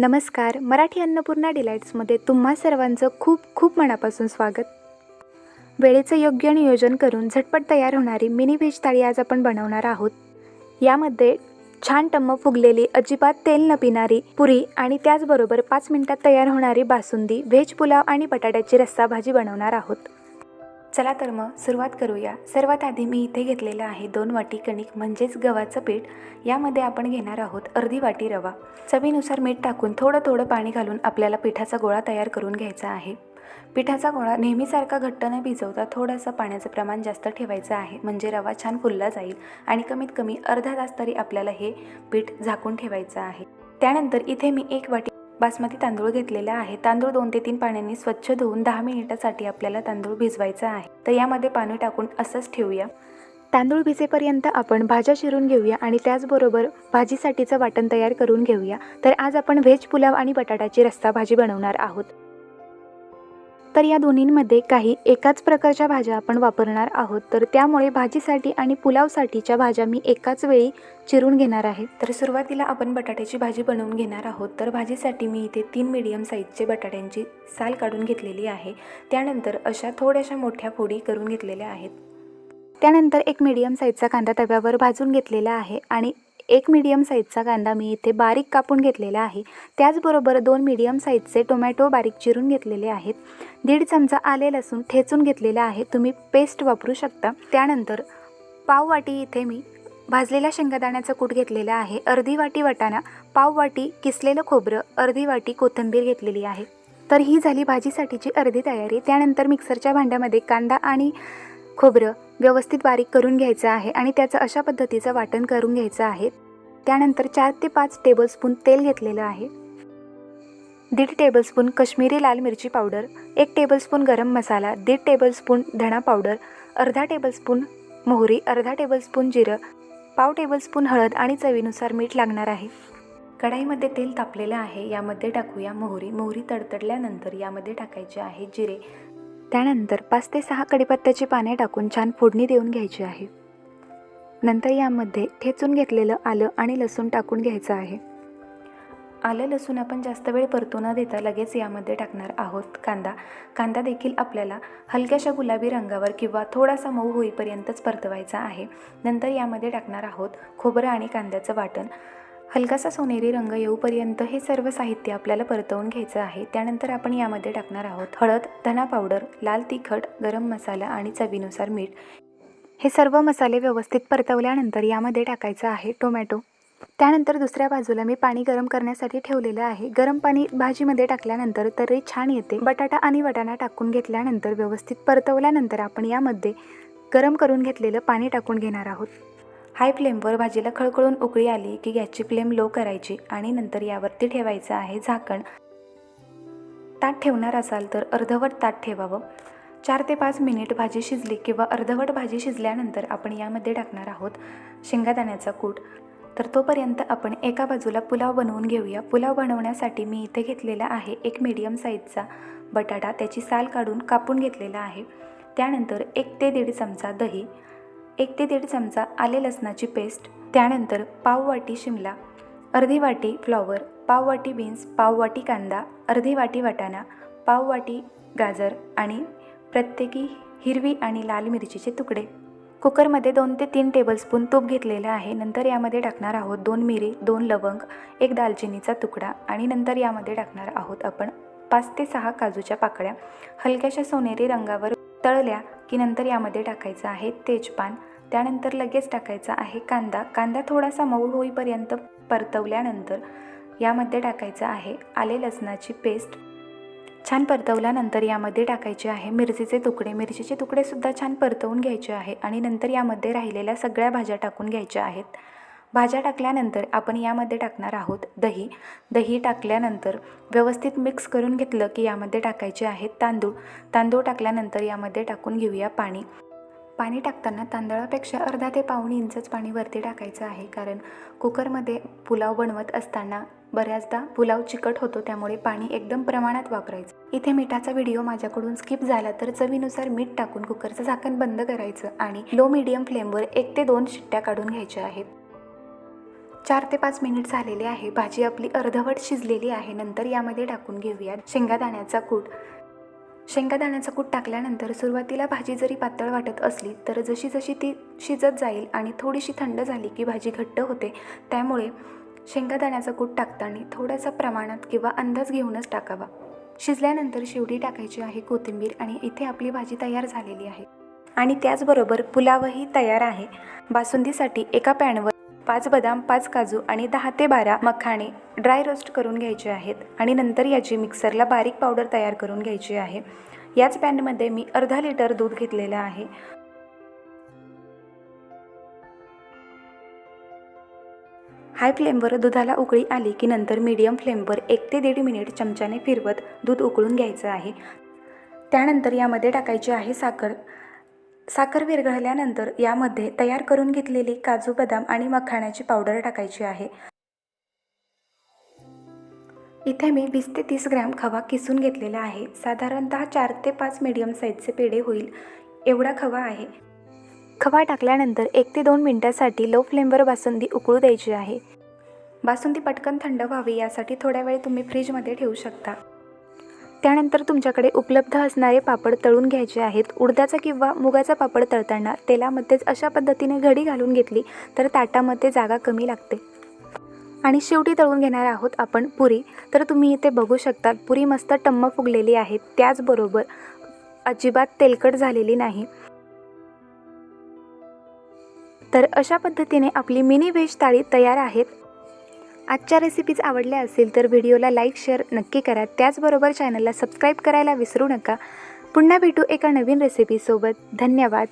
नमस्कार. मराठी अन्नपूर्णा डिलाईट्समध्ये तुम्हा सर्वांचं खूप खूप मनापासून स्वागत. वेळेचं योग्य नियोजन करून झटपट तयार होणारी मिनी व्हेज थाळी आज आपण बनवणार आहोत. यामध्ये छान टम्म फुगलेली, अजिबात तेल न पिणारी पुरी आणि त्याचबरोबर 5 मिनिटात तयार होणारी बासुंदी, व्हेज पुलाव आणि बटाट्याची रस्सा भाजी बनवणार आहोत. चला तर मग सुरुवात करूया. सर्वात आधी मी इथे घेतलेलं आहे 2 वाटी कणिक म्हणजेच गव्हाचं पीठ. यामध्ये आपण घेणार आहोत अर्धी वाटी रवा. चवीनुसार मीठ टाकून थोडं पाणी घालून आपल्याला पिठाचा गोळा तयार करून घ्यायचा आहे. पिठाचा गोळा नेहमीसारखा घट्ट न भिजवता थोडंसं पाण्याचं प्रमाण जास्त ठेवायचं आहे, म्हणजे रवा छान फुलला जाईल आणि कमीत कमी अर्धा तास तरी आपल्याला हे पीठ झाकून ठेवायचं आहे. त्यानंतर इथे मी 1 वाटी बासमती तांदूळ घेतलेला आहे. तांदूळ 2 ते 3 पाण्याने स्वच्छ धुवून 10 मिनिटासाठी आपल्याला तांदूळ भिजवायचा आहे. तर यामध्ये पाणी टाकून असंच ठेवूया. तांदूळ भिजेपर्यंत आपण भाज्या चिरून घेऊया आणि त्याचबरोबर भाजीसाठीचं वाटण तयार करून घेऊया. तर आज आपण व्हेज पुलाव आणि बटाट्याची रस्सा भाजी बनवणार आहोत. तर या दोन्हींमध्ये काही एकाच प्रकारच्या भाज्या आपण वापरणार आहोत, तर त्यामुळे भाजीसाठी आणि पुलावसाठीच्या भाज्या मी एकाच वेळी चिरून घेणार आहे. तर सुरुवातीला आपण बटाट्याची भाजी बनवून घेणार आहोत. तर भाजीसाठी मी इथे 3 मीडियम साईजचे बटाट्यांची साल काढून घेतलेली आहे. त्यानंतर अशा थोड्याशा मोठ्या फोडी करून घेतलेल्या आहेत. त्यानंतर 1 मीडियम साईजचा कांदा तव्यावर भाजून घेतलेला आहे आणि 1 मीडियम साईजचा कांदा मी इथे बारीक कापून घेतलेला आहे. त्याचबरोबर 2 मीडियम साईजचे टोमॅटो बारीक चिरून घेतलेले आहेत. 1.5 चमचा आले लसूण ठेचून घेतलेला आहे, तुम्ही पेस्ट वापरू शकता. त्यानंतर पाव वाटी इथे मी भाजलेल्या शेंगदाण्याचं कूट घेतलेला आहे. अर्धी वाटी वाटाणा, पाव वाटी किसलेलं खोबरं, अर्धी वाटी कोथिंबीर घेतलेली आहे. तर ही झाली भाजीसाठीची अर्धी तयारी. त्यानंतर मिक्सरच्या भांड्यामध्ये कांदा आणि खोबरं व्यवस्थित बारीक करून घ्यायचं आहे आणि त्याचं अशा पद्धतीचं वाटण करून घ्यायचं आहे. त्यानंतर 4 ते 5 टेबलस्पून तेल घेतलेलं आहे. 1.5 टेबलस्पून कश्मीरी लाल मिरची पावडर, 1 टेबलस्पून गरम मसाला, 1.5 टेबलस्पून धणा पावडर, अर्धा टेबलस्पून मोहरी, अर्धा टेबलस्पून जिरं, पाव टेबलस्पून हळद आणि चवीनुसार मीठ लागणार आहे. कढाईमध्ये तेल तापलेलं आहे. यामध्ये टाकूया मोहरी तडतडल्यानंतर यामध्ये टाकायचे आहे जिरे. त्यानंतर 5 ते 6 कढीपत्त्याची पाने टाकून छान फोडणी देऊन घ्यायची आहे. नंतर यामध्ये ठेचून घेतलेलं आलं आणि लसूण टाकून घ्यायचं आहे. आलं लसूण आपण जास्त वेळ परतू न देता लगेच यामध्ये टाकणार आहोत कांदा देखील आपल्याला हलक्याशा गुलाबी रंगावर किंवा थोडासा मऊ होईपर्यंतच परतवायचा आहे. नंतर यामध्ये टाकणार आहोत खोबरं आणि कांद्याचं वाटण. हलकासा सोनेरी रंग येऊपर्यंत हे सर्व साहित्य आपल्याला परतवून घ्यायचं आहे. त्यानंतर आपण यामध्ये टाकणार आहोत हळद, धना पावडर, लाल तिखट, गरम मसाला आणि चवीनुसार मीठ. हे सर्व मसाले व्यवस्थित परतवल्यानंतर यामध्ये टाकायचं आहे टोमॅटो. त्यानंतर दुसऱ्या बाजूला मी पाणी गरम करण्यासाठी ठेवलेलं आहे. गरम पाणी भाजीमध्ये टाकल्यानंतर तरी छान येते. बटाटा आणि वाटाणा टाकून घेतल्यानंतर व्यवस्थित परतवल्यानंतर आपण यामध्ये गरम करून घेतलेलं पाणी टाकून घेणार आहोत. हाय फ्लेमवर भाजीला खळखळून उकळी आली की गॅसची फ्लेम लो करायची आणि नंतर यावरती ठेवायचं आहे झाकण. ताट ठेवणार असाल तर अर्धवट ताट ठेवावं. 4 ते 5 मिनिट भाजी शिजली किंवा अर्धवट भाजी शिजल्यानंतर आपण यामध्ये टाकणार आहोत शेंगादाण्याचा कूट. तर तोपर्यंत आपण एका बाजूला पुलाव बनवून घेऊया. पुलाव बनवण्यासाठी मी इथे घेतलेला आहे 1 मीडियम साईजचा बटाटा, त्याची साल काढून कापून घेतलेला आहे. त्यानंतर 1 ते 1.5 चमचा दही, 1 ते 1.5 चमचा आले लसणाची पेस्ट, त्यानंतर पाव वाटी शिमला, अर्धी वाटी फ्लॉवर, पाव वाटी बीन्स, पाव वाटी कांदा, अर्धी वाटी वाटाणा, पाव वाटी गाजर आणि प्रत्येकी हिरवी आणि लाल मिरचीचे तुकडे. कुकरमध्ये 2 ते 3 टेबलस्पून तूप घेतलेलं आहे. नंतर यामध्ये टाकणार आहोत 2 मिरी, 2 लवंग, 1 दालचिनीचा तुकडा आणि नंतर यामध्ये टाकणार आहोत आपण 5 ते 6 काजूच्या पाकळ्या. हलक्याशा सोनेरी रंगावर तळल्या की नंतर यामध्ये टाकायचं आहे तेजपान. त्यानंतर लगेच टाकायचा आहे कांदा थोडासा मऊ होईपर्यंत परतवल्यानंतर यामध्ये टाकायचं आहे आले लसणाची पेस्ट. छान परतवल्यानंतर यामध्ये टाकायचे आहे मिरचीचे तुकडे सुद्धा छान परतवून घ्यायचे आहे आणि नंतर यामध्ये राहिलेल्या सगळ्या भाज्या टाकून घ्यायच्या आहेत. भाज्या टाकल्यानंतर आपण यामध्ये टाकणार आहोत दही टाकल्यानंतर व्यवस्थित मिक्स करून घेतलं की यामध्ये टाकायचे आहेत तांदूळ टाकल्यानंतर यामध्ये टाकून घेऊया पाणी टाकताना तांदळापेक्षा अर्धा ते पाऊण इंचच पाणी वरती टाकायचं आहे, कारण कुकरमध्ये पुलाव बनवत असताना बऱ्याचदा पुलाव चिकट होतो, त्यामुळे पाणी एकदम प्रमाणात वापरायचं. इथे मिठाचा व्हिडिओ माझ्याकडून स्किप झाला तर चवीनुसार मीठ टाकून कुकरचं झाकण बंद करायचं आणि लो मीडियम फ्लेमवर 1 ते 2 शिट्ट्या काढून घ्यायच्या आहेत. 4 ते 5 मिनिट झालेले आहे. भाजी आपली अर्धवट शिजलेली आहे. नंतर यामध्ये टाकून घेऊयात शेंगादाण्याचा कूट. शेंगादाण्याचा कूट टाकल्यानंतर सुरुवातीला भाजी जरी पातळ वाटत असली तर जशी जशी ती शिजत जाईल आणि थोडीशी थंड झाली की भाजी घट्ट होते. त्यामुळे शेंगादाण्याचा कूट टाकताना थोड्यासा प्रमाणात किंवा अंदाज घेऊनच टाकावा. शिजल्यानंतर शेवटी टाकायची आहे कोथिंबीर आणि इथे आपली भाजी तयार झालेली आहे. आणि त्याचबरोबर पुलावही तयार आहे. बासुंदीसाठी एका पॅनवर 5 बदाम, 5 काजू आणि 10 ते 12 मखाणे ड्राय रोस्ट करून घ्यायचे आहेत आणि नंतर याची मिक्सरला बारीक पावडर तयार करून घ्यायची आहे. याच पॅनमध्ये मी अर्धा लिटर दूध घेतलेलं आहे. हाय फ्लेमवर दुधाला उकळी आली की नंतर मीडियम फ्लेमवर 1 ते 1.5 मिनिट चमच्याने फिरवत दूध उकळून घ्यायचं आहे. त्यानंतर यामध्ये टाकायची आहे साखर. साखर विरघळल्यानंतर यामध्ये तयार करून घेतलेली काजू, बदाम आणि मखाण्याची पावडर टाकायची आहे. इथे मी 20 ते 30 ग्रॅम खवा किसून घेतलेला आहे. साधारणतः 4 ते 5 मीडियम साईजचे पेढे होईल एवढा खवा आहे. खवा टाकल्यानंतर 1 ते 2 मिनिटांसाठी लो फ्लेमवर बासुंदी उकळू द्यायची आहे. बासुंदी पटकन थंड व्हावी यासाठी थोड्या वेळ तुम्ही फ्रीजमध्ये ठेवू शकता. त्यानंतर तुमच्याकडे उपलब्ध असणारे पापड तळून घ्यायचे आहेत. उडदाचा किंवा मुगाचा पापड तळताना तेलामध्येच अशा पद्धतीने घडी घालून घेतली तर ताटामध्ये जागा कमी लागते. आणि शेवटी तळून घेणार आहोत आपण पुरी. तर तुम्ही इथे बघू शकता पुरी मस्त टम्म फुगलेली आहे. त्याचबरोबर अजिबात तेलकट झालेली नाही. तर अशा पद्धतीने आपली मिनी व्हेज थाळी तयार आहेत. आजच्या रेसिपीज आवडल्या असेल तर व्हिडिओला लाईक शेअर नक्की करा. त्याचबरोबर चॅनलला सबस्क्राईब करायला विसरू नका. पुन्हा भेटू एका नवीन रेसिपीसोबत. धन्यवाद.